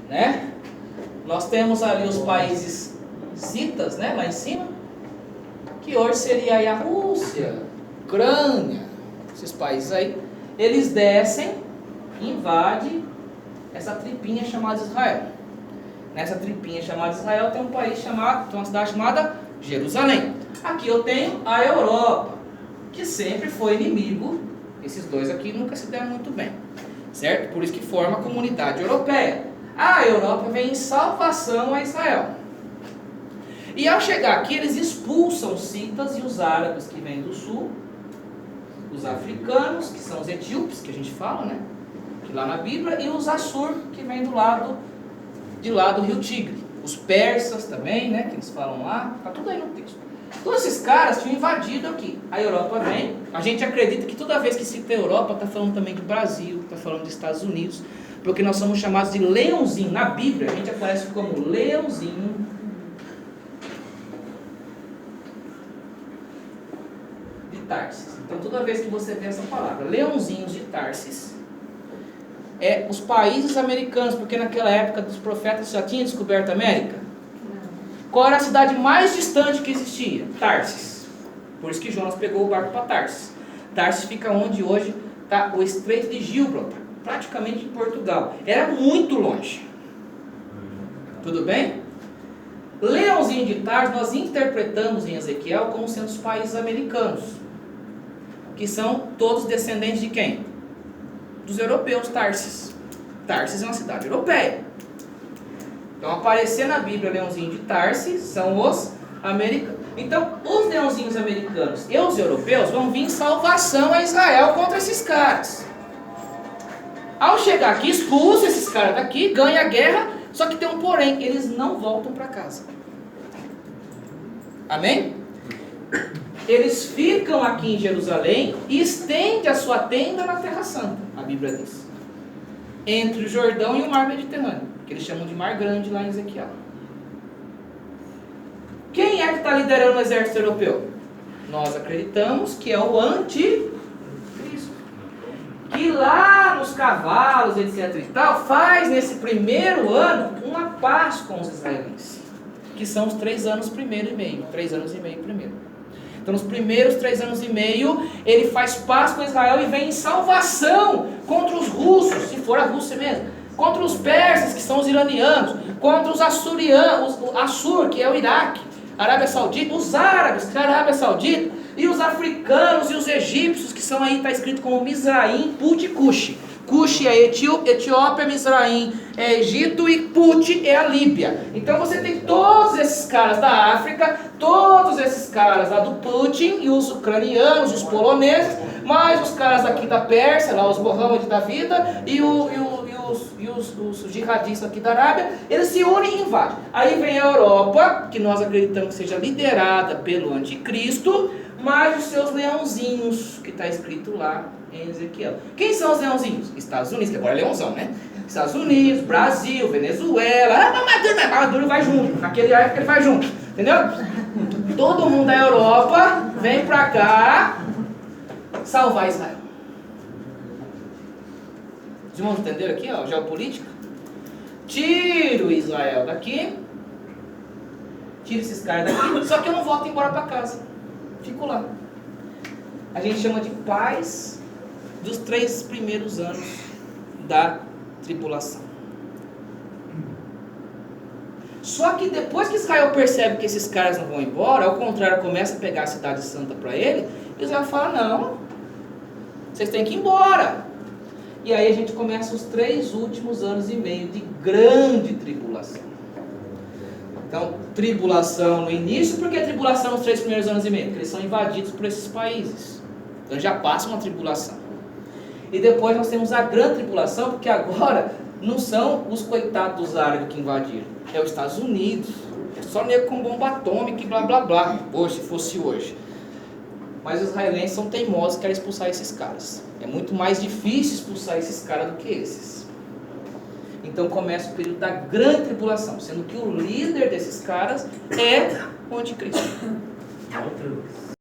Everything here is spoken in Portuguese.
né? Nós temos ali os países citas, né, lá em cima, que hoje seria aí a Rússia, Ucrânia, esses países aí. Eles descem, invadem essa tripinha chamada Israel. Nessa tripinha chamada Israel tem um país chamado, tem uma cidade chamada Jerusalém. Aqui eu tenho a Europa, que sempre foi inimigo. Esses dois aqui nunca se deram muito bem, certo? Por isso que forma a comunidade europeia. A Europa vem em salvação a Israel. E ao chegar aqui, eles expulsam os citas e os árabes que vêm do sul, os africanos, que são os etíopes, que a gente fala, né? Que lá na Bíblia, e os assur, que vêm do lado de lá do rio Tigre. Os persas também, né? Que eles falam lá, tá tudo aí no texto. Todos esses caras tinham invadido aqui. A Europa vem, a gente acredita que toda vez que cita a Europa, está falando também do Brasil, está falando dos Estados Unidos, porque nós somos chamados de leãozinho. Na Bíblia, a gente aparece como leãozinho de Tarsis. Então, toda vez que você vê essa palavra, leãozinhos de Tarsis, é os países americanos, porque naquela época dos profetas já tinha descoberto a América. Qual era a cidade mais distante que existia? Tarsis. Por isso que Jonas pegou o barco para Tarsis. Tarsis fica onde hoje está o Estreito de Gibraltar, praticamente em Portugal. Era muito longe. Tudo bem? Leãozinho de Tarsis nós interpretamos em Ezequiel como sendo os países americanos, que são todos descendentes de quem? Dos europeus, Tarsis. Tarsis é uma cidade europeia. Então, aparecer na Bíblia leãozinho de Tarsis são os americanos. Então, os leãozinhos americanos e os europeus vão vir em salvação a Israel contra esses caras. Ao chegar aqui, expulsa esses caras daqui, ganha a guerra, só que tem um porém, eles não voltam para casa. Amém? Eles ficam aqui em Jerusalém e estendem a sua tenda na Terra Santa, a Bíblia diz. Entre o Jordão e o Mar Mediterrâneo, que eles chamam de Mar Grande lá em Ezequiel. Quem é que está liderando o exército europeu? Nós acreditamos que é o Anticristo. Que lá nos cavalos, etc e tal, faz nesse primeiro ano uma paz com os israelenses. Que são os 3 anos primeiro e meio. 3 anos e meio primeiro. Então, nos primeiros 3 anos e meio, ele faz paz com Israel e vem em salvação contra os russos, se for a Rússia mesmo, contra os persas, que são os iranianos, contra os assurianos, o Assur, que é o Iraque, Arábia Saudita, os árabes, que é a Arábia Saudita, e os africanos e os egípcios, que são aí, está escrito como Mizraim, Put e Cush. Cush é Etiópia, Mizraim é Egito e Put é a Líbia. Então você tem todos esses caras da África, todos esses caras lá do Putin, e os ucranianos, os poloneses, mais os caras aqui da Pérsia, lá os Mohammed da vida, e os jihadistas aqui da Arábia, eles se unem e invadem. Aí vem a Europa, que nós acreditamos que seja liderada pelo Anticristo, mais os seus leãozinhos, que está escrito lá em Ezequiel. Quem são os leãozinhos? Estados Unidos, que agora é leãozão, né? Estados Unidos, Brasil, Venezuela. Maduro vai junto. Naquele época ele vai junto. Entendeu? Todo mundo da Europa vem pra cá salvar Israel. Os irmãos entenderam aqui, ó, geopolítica? Tiro Israel daqui. Tiro esses caras daqui. Só que eu não volto embora pra casa. Fico lá. A gente chama de paz dos 3 primeiros anos da tribulação. Só que depois que Israel percebe que esses caras não vão embora, ao contrário, começa a pegar a cidade santa para ele, Israel fala, não, vocês têm que ir embora. E aí a gente começa os 3 últimos anos e meio de grande tribulação. Então, tribulação no início, por que tribulação nos 3 primeiros anos e meio? Porque eles são invadidos por esses países. Então já passa uma tribulação. E depois nós temos a grande tribulação, porque agora não são os coitados dos árabes que invadiram. É os Estados Unidos. É só nego com bomba atômica e blá blá blá. Hoje, se fosse hoje. Mas os israelenses são teimosos e querem expulsar esses caras. É muito mais difícil expulsar esses caras do que esses. Então começa o período da grande tribulação, sendo que o líder desses caras é o Anticristo.